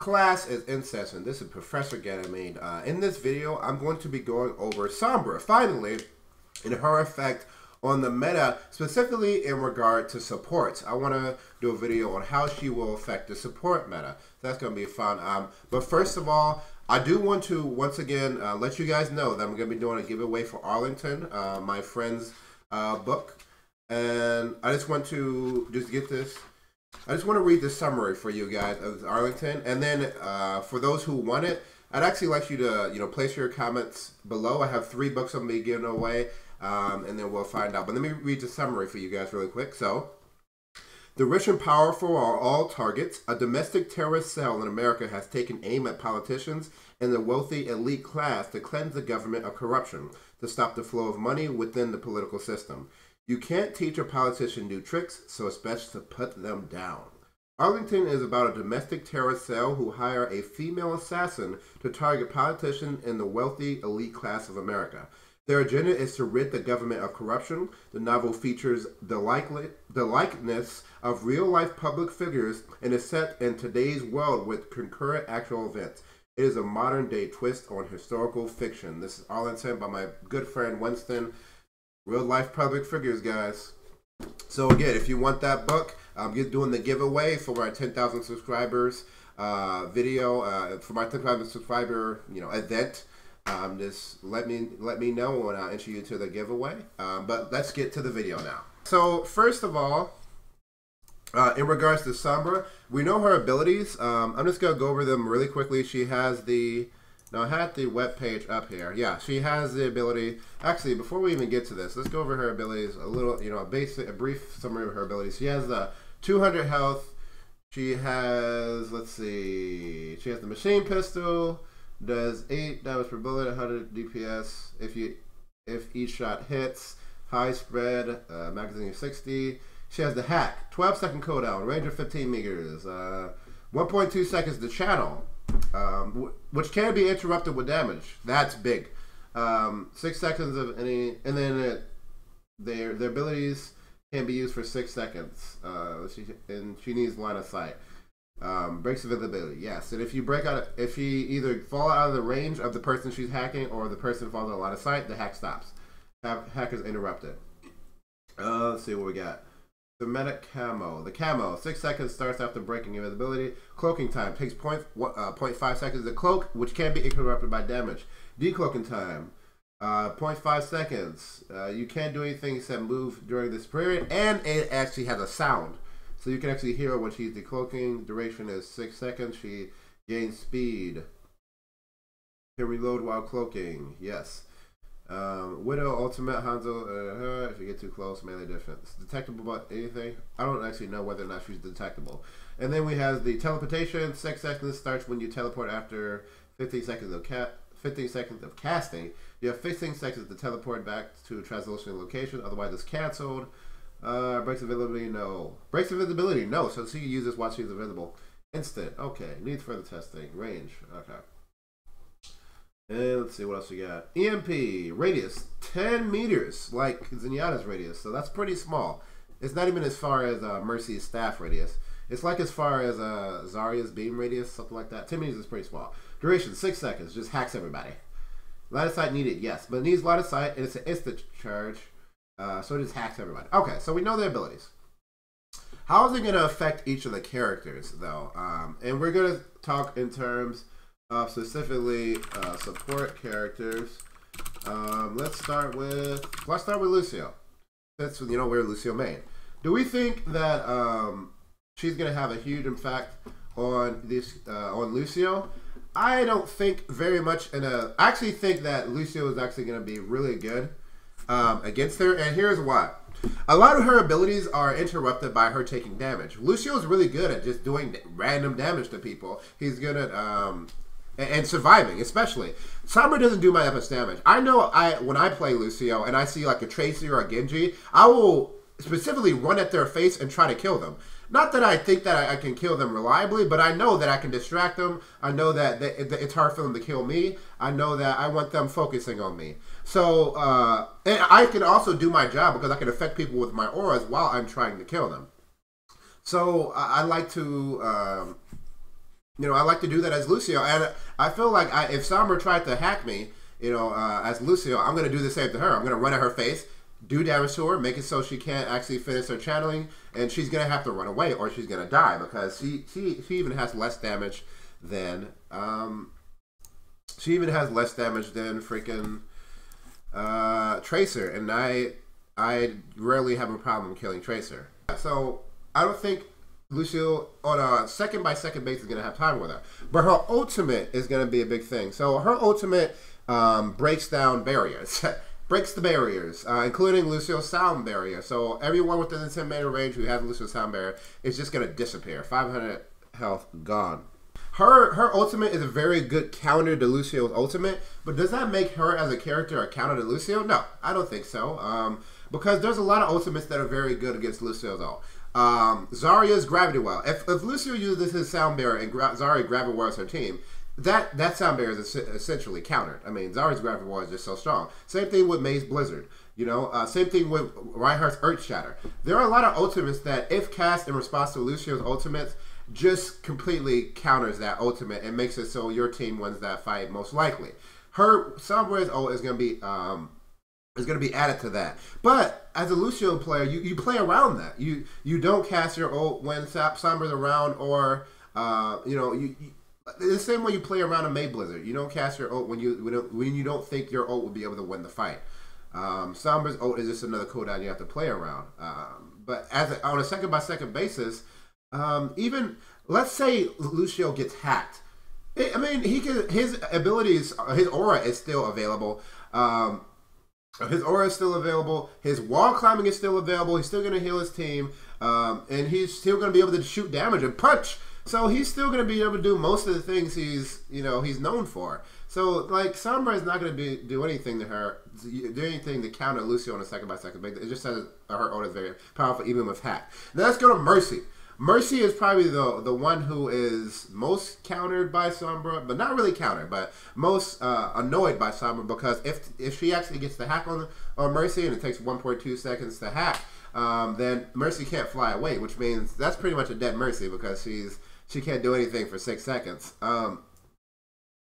Class is in session. This is Professor Ganymede. In this video, I'm going to be going over Sombra, finally, and her effect on the meta, specifically in regard to supports. I want to do a video on how she will affect the support meta. That's going to be fun. But first of all, I do want to, once again, let you guys know that I'm going to be doing a giveaway for Arlington, my friend's book. And I just want to get this. I just want to read the summary for you guys of Arlington, and then for those who want it, I'd actually like you to place your comments below. I have 3 books I'm going to be giving away, and then we'll find out. But let me read the summary for you guys really quick. So, the rich and powerful are all targets. A domestic terrorist cell in America has taken aim at politicians and the wealthy elite class to cleanse the government of corruption, to stop the flow of money within the political system. You can't teach a politician new tricks, so it's best to put them down. Arlington is about a domestic terrorist cell who hire a female assassin to target politicians and the wealthy elite class of America. Their agenda is to rid the government of corruption. The novel features the likeness of real-life public figures and is set in today's world with concurrent actual events. It is a modern-day twist on historical fiction. This is Arlington by my good friend Winston. Real life public figures, guys. So again, if you want that book, I'm doing the giveaway for my 10,000 subscribers video for my 10,000 subscriber event. Just let me know when I enter you to the giveaway. But let's get to the video now. So first of all, in regards to Sombra, we know her abilities. I'm just gonna go over them really quickly. She has the Now, I had the web page up here. Yeah, she has the ability. Actually, before we even get to this, let's go over her abilities a little, a brief summary of her abilities. She has 200 health. She has, let's see, she has the machine pistol, does 8 damage per bullet, 100 DPS if each shot hits, high spread, magazine of 60. She has the hack, 12-second cooldown, range of 15 meters, 1.2 seconds to channel. Which can be interrupted with damage. That's big. 6 seconds of any, and then their abilities can be used for 6 seconds. And she needs line of sight. Breaks invisibility, yes. And if you if you either fall out of the range of the person she's hacking or the person falls out of line of sight, the hack stops. Hack is interrupted. Let's see what we got. The medic camo. The camo, 6 seconds starts after breaking invisibility. Cloaking time takes 0.5 seconds to cloak, which can be interrupted by damage. Decloaking time, 0.5 seconds. You can't do anything except move during this period, and it actually has a sound. So you can actually hear when she's decloaking. Duration is 6 seconds. She gains speed. Can reload while cloaking. Yes. Widow, ultimate, Hanzo, if you get too close, melee difference. Detectable by anything? I don't actually know whether or not she's detectable. And then we have the teleportation. 6 seconds starts when you teleport after 15 seconds of casting. You have 15 seconds to teleport back to a translation location, otherwise it's cancelled. Breaks invisibility, no. Breaks invisibility, no. So she can use this while she's invisible. Instant, okay. Needs further testing. Range, okay. And let's see what else we got. EMP, radius, 10 meters, like Zenyatta's radius. So that's pretty small. It's not even as far as Mercy's staff radius. It's like as far as Zarya's beam radius, something like that. 10 meters is pretty small. Duration, 6 seconds. Just hacks everybody. Line of sight needed, yes. But it needs line of sight, and it's an instant charge. So it just hacks everybody. Okay, so we know their abilities. How is it going to affect each of the characters, though? And we're going to talk in terms specifically support characters. Let's start with Lucio. That's we're Lucio main. Do we think that she's gonna have a huge impact on this on Lucio? I don't think very much. I actually think that Lucio is actually gonna be really good against her, and here's why. A lot of her abilities are interrupted by her taking damage. Lucio is really good at just doing random damage to people. He's good at and surviving, especially. Sombra doesn't do my epic damage. I know when I play Lucio and I see like a Tracy or a Genji, I will specifically run at their face and try to kill them. Not that I think that I can kill them reliably, but I know that I can distract them. I know that it's hard for them to kill me. I know that I want them focusing on me. So, and I can also do my job because I can affect people with my auras while I'm trying to kill them. So, I like to I like to do that as Lucio, and I feel like if Sombra tried to hack me, as Lucio, I'm going to do the same to her. I'm going to run at her face, do damage to her, make it so she can't actually finish her channeling, and she's going to have to run away or she's going to die because she even has less damage than freaking Tracer, and I rarely have a problem killing Tracer. So I don't think Lucio on a second-by-second basis is going to have time with her. But her ultimate is going to be a big thing. So her ultimate breaks down barriers. Breaks the barriers, including Lucio's sound barrier. So everyone within the 10-meter range who has Lucio's sound barrier is just going to disappear. 500 health gone. Her ultimate is a very good counter to Lucio's ultimate, but does that make her as a character a counter to Lucio? No, I don't think so. Because there's a lot of ultimates that are very good against Lucio's ult. Zarya's Gravity Well. If Lucio uses his sound barrier and Zarya Gravity Wells her team, that sound barrier is essentially countered. I mean, Zarya's Gravity Well is just so strong. Same thing with May's Blizzard. Same thing with Reinhardt's Earth Shatter. There are a lot of ultimates that, if cast in response to Lucio's ultimates, just completely counters that ultimate and makes it so your team wins that fight most likely. Her Sombra's ult is going to be added to that. But as a Lucio player, you play around that. You don't cast your ult when Sombra's around, or the same way you play around a May Blizzard. You don't cast your ult when you don't think your ult will be able to win the fight. Sombra's ult is just another cooldown you have to play around. But on a second-by-second basis, even let's say Lucio gets hacked. His abilities, his aura is still available. His aura is still available. His wall climbing is still available. He's still going to heal his team, and he's still going to be able to shoot damage and punch. So he's still going to be able to do most of the things he's known for. So like Sombra is not going to do anything to her, do anything to counter Lucio on a second-by-second basis. It just says her ult is very powerful even with hack. Now let's go to Mercy. Mercy is probably the one who is most countered by Sombra, but not really countered, but most annoyed by Sombra, because if she actually gets the hack on Mercy and it takes 1.2 seconds to hack, then Mercy can't fly away, which means that's pretty much a dead Mercy because she can't do anything for 6 seconds.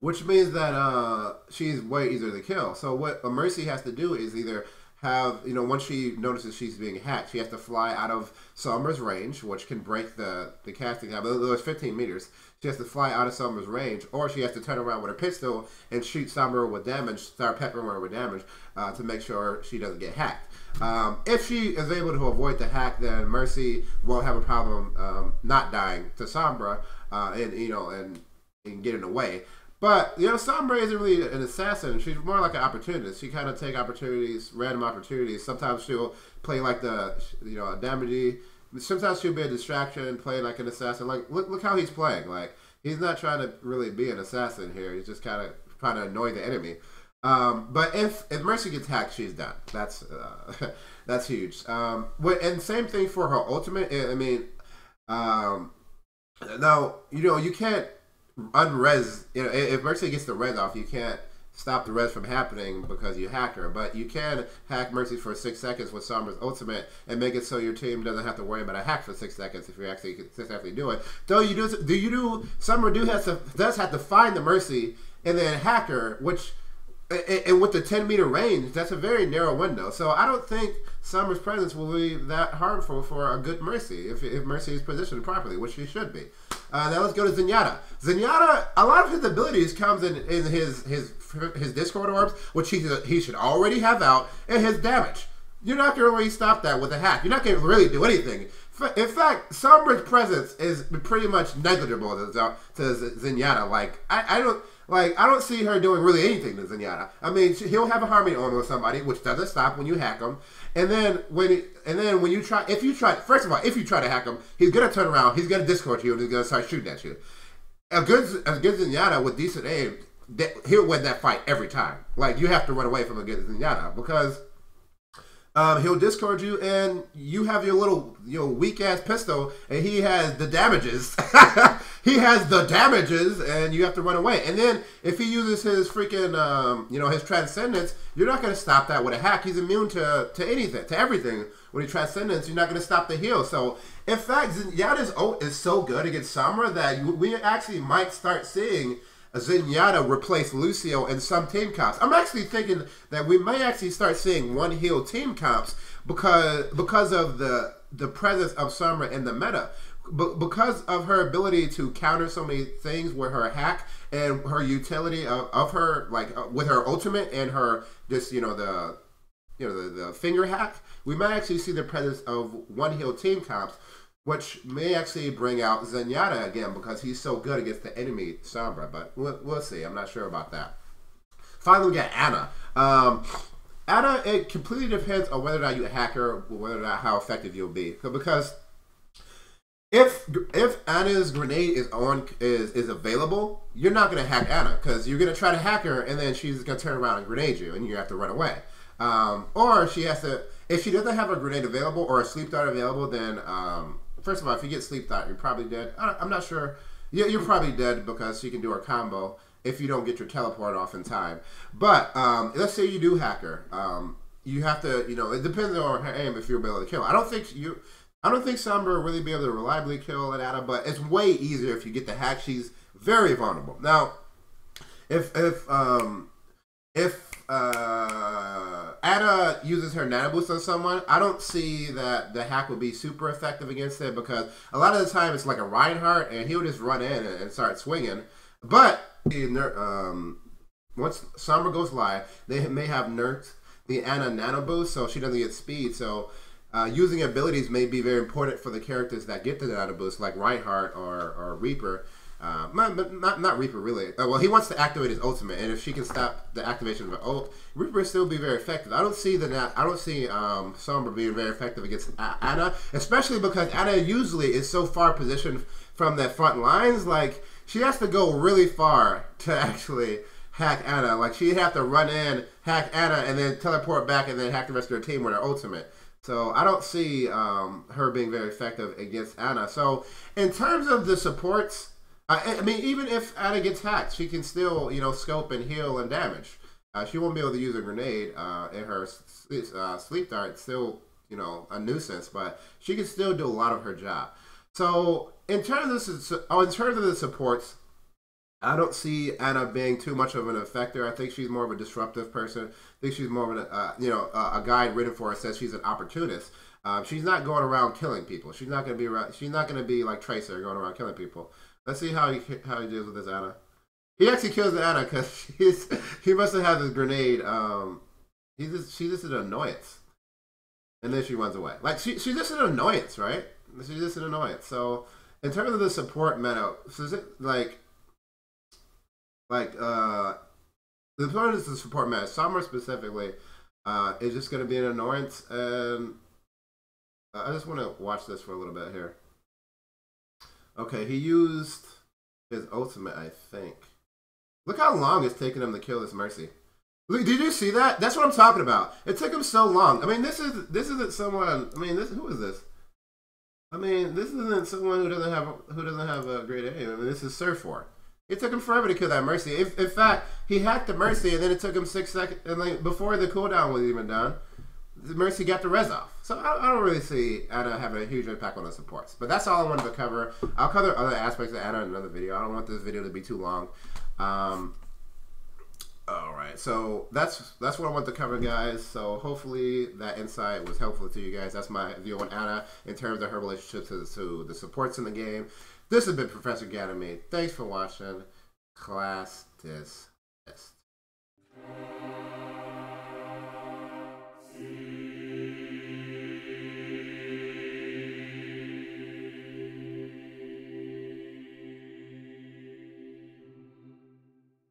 Which means that she's way easier to kill. So what a Mercy has to do is either have, once she notices she's being hacked, she has to fly out of Sombra's range, which can break the casting time. There's 15 meters. She has to fly out of Sombra's range, or she has to turn around with a pistol and shoot Sombra with damage, start peppering her with damage to make sure she doesn't get hacked. If she is able to avoid the hack, then Mercy won't have a problem not dying to Sombra and getting away. But, Sombra isn't really an assassin. She's more like an opportunist. She kind of takes opportunities, random opportunities. Sometimes she'll play like a damagey. Sometimes she'll be a distraction, play like an assassin. Like, look how he's playing. Like, he's not trying to really be an assassin here. He's just kind of trying to annoy the enemy. But if Mercy gets hacked, she's done. That's huge. And same thing for her ultimate. Now, you can't unres, if Mercy gets the res off, you can't stop the res from happening because you hack her, but you can hack Mercy for 6 seconds with Sombra's ultimate and make it so your team doesn't have to worry about a hack for 6 seconds if you actually successfully do it. Though Sombra does have to find the Mercy and then hack her, which, and with the 10-meter range, that's a very narrow window. So I don't think Sombra's presence will be that harmful for a good Mercy if Mercy is positioned properly, which she should be. Now let's go to Zenyatta. Zenyatta, a lot of his abilities comes in his Discord orbs, which he should already have out, and his damage. You're not going to really stop that with a hack. You're not going to really do anything. In fact, Sombra's presence is pretty much negligible to Zenyatta. I don't see her doing really anything to Zenyatta. I mean, he'll have a harmony on with somebody, which doesn't stop when you hack him. And then if you try to hack him, he's gonna turn around, he's gonna Discord you, and he's gonna start shooting at you. A good Zenyatta with decent aim, he'll win that fight every time. Like, you have to run away from a good Zenyatta because he'll Discord you, and you have your little weak ass pistol, and he has the damages. He has the damages, and you have to run away. And then if he uses his freaking his transcendence, you're not going to stop that with a hack. He's immune to anything, to everything when he transcends, you're not going to stop the heal. So, in fact, Zenyatta's ult is so good against Sombra that we actually might start seeing Zenyatta replace Lucio in some team comps. I'm actually thinking that we may actually start seeing one heal team comps because of the presence of Sombra in the meta. Because of her ability to counter so many things with her hack and her utility of her, like with her ultimate and her just the finger hack, we might actually see the presence of one heal team comps, which may actually bring out Zenyatta again because he's so good against the enemy Sombra. But we'll see. I'm not sure about that. Finally, we got Ana. Ana, it completely depends on whether or not you hack her, or whether or not how effective you'll be. Because if Ana's grenade is available, you're not gonna hack Ana because you're gonna try to hack her and then she's gonna turn around and grenade you and you have to run away. Or she has to, if she doesn't have a grenade available or a sleep dart available, then first of all, if you get sleep dart, you're probably dead. I'm not sure. You're probably dead because she can do her combo if you don't get your teleport off in time. But let's say you do hack her. You have to, it depends on her aim if you'll be able to kill. I don't think Sombra will really be able to reliably kill an Ana, but it's way easier if you get the hack. She's very vulnerable. Now, if Ana uses her nano boost on someone, I don't see that the hack would be super effective against it because a lot of the time it's like a Reinhardt and he'll just run in and start swinging. But once Sombra goes live, they may have nerfed the Ana nano boost so she doesn't get speed. So using abilities may be very important for the characters that get the nano boost, like Reinhardt or Reaper. Not Reaper really. Well, he wants to activate his ultimate, and if she can stop the activation of an ult, Reaper will still be very effective. I don't see Sombra being very effective against Ana, especially because Ana usually is so far positioned from the front lines. Like she has to go really far to actually hack Ana. Like she'd have to run in, hack Ana, and then teleport back, and then hack the rest of her team with her ultimate. So I don't see her being very effective against Ana. So in terms of the supports, I mean, even if Ana gets hacked, she can still, scope and heal and damage. She won't be able to use a grenade in her sleep dart. It's still, a nuisance, but she can still do a lot of her job. So in terms of the supports, I don't see Ana being too much of an effector. I think she's more of a disruptive person. I think she's more of a guide written for her says she's an opportunist. She's not going around killing people. She's not going to be around. She's not going to be like Tracer going around killing people. Let's see how he deals with this Ana. He actually kills the Ana because he must have had this grenade. She's just an annoyance, and then she runs away. Like she's just an annoyance, right? She's just an annoyance. So in terms of the support meta, so is it like the point is the support meta. Sombra specifically is just going to be an annoyance, and I just want to watch this for a little bit here. Okay, he used his ultimate, I think. Look how long it's taken him to kill this Mercy. Look, did you see that? That's what I'm talking about. It took him so long. I mean, this isn't someone. I mean, who is this? I mean, this isn't someone who doesn't have a great aim. I mean, this is Surf4. It took him forever to kill that Mercy. In fact, he hacked the Mercy, and then it took him 6 seconds, and like before the cooldown was even done, the Mercy got the res off. So I don't really see Ana having a huge impact on the supports. But that's all I wanted to cover. I'll cover other aspects of Ana in another video. I don't want this video to be too long. Alright, so that's what I want to cover, guys. So hopefully that insight was helpful to you guys. That's my view on Ana in terms of her relationship to the supports in the game. This has been Professor Ganymede. Thanks for watching. Class dismissed.